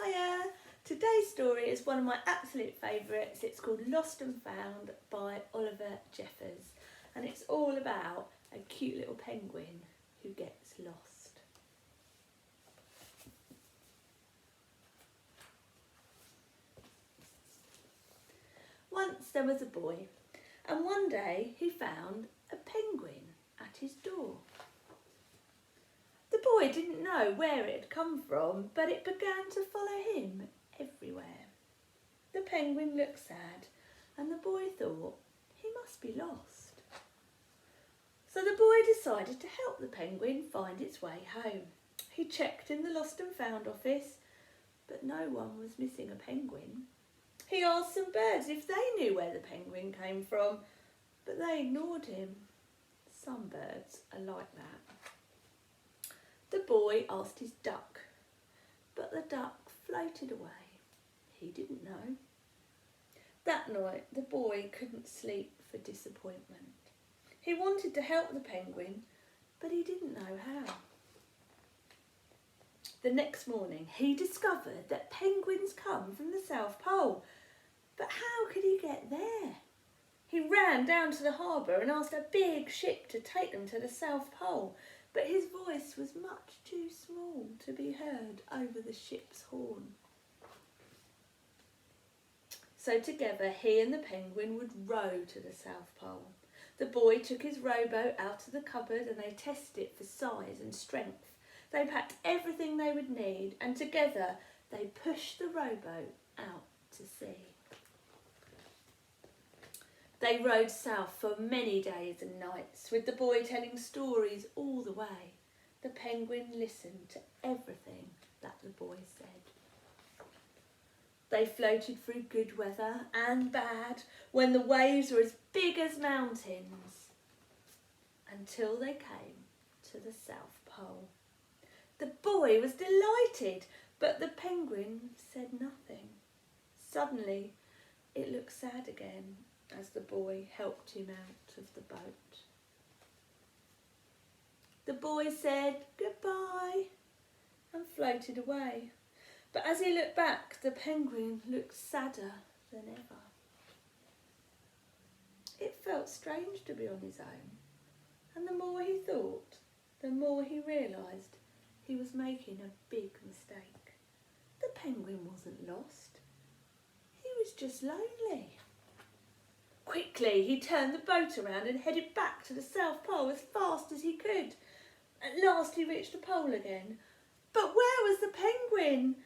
Hiya! Today's story is one of my absolute favourites. It's called Lost and Found by Oliver Jeffers, and it's all about a cute little penguin who gets lost. Once there was a boy, and one day he found a penguin at his door. The boy didn't know where it had come from, but it began to follow him everywhere. The penguin looked sad, and the boy thought he must be lost. So the boy decided to help the penguin find its way home. He checked in the Lost and Found office, but no one was missing a penguin. He asked some birds if they knew where the penguin came from, but they ignored him. Some birds are like that. The boy asked his duck, but the duck floated away. He didn't know. That night, the boy couldn't sleep for disappointment. He wanted to help the penguin, but he didn't know how. The next morning, he discovered that penguins come from the South Pole. But how could he get there? He ran down to the harbour and asked a big ship to take them to the South Pole, but his voice was much too small to be heard over the ship's horn. So together he and the penguin would row to the South Pole. The boy took his rowboat out of the cupboard and they tested it for size and strength. They packed everything they would need and together they pushed the rowboat out to sea. They rowed south for many days and nights, with the boy telling stories all the way. The penguin listened to everything that the boy said. They floated through good weather and bad, when the waves were as big as mountains, until they came to the South Pole. The boy was delighted, but the penguin said nothing. Suddenly, it looked sad again as the boy helped him out of the boat. The boy said goodbye and floated away. But as he looked back, the penguin looked sadder than ever. It felt strange to be on his own, and the more he thought, the more he realised he was making a big mistake. The penguin wasn't lost. He was just lonely. Quickly, he turned the boat around and headed back to the South Pole as fast as he could. At last he reached the pole again. But where was the penguin?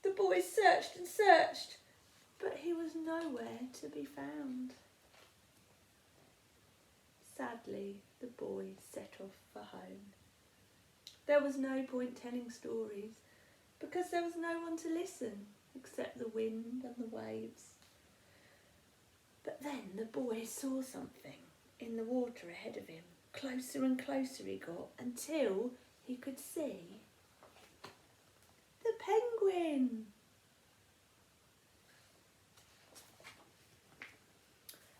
The boy searched and searched, but he was nowhere to be found. Sadly, the boy set off for home. There was no point telling stories because there was no one to listen except the wind and the waves. But then the boy saw something in the water ahead of him. Closer and closer he got until he could see the penguin.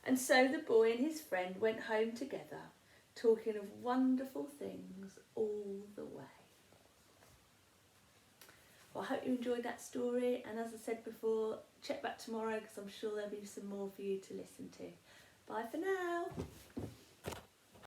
And so the boy and his friend went home together, talking of wonderful things all the way. Well, I hope you enjoyed that story, and as I said before, check back tomorrow because I'm sure there'll be some more for you to listen to. Bye for now.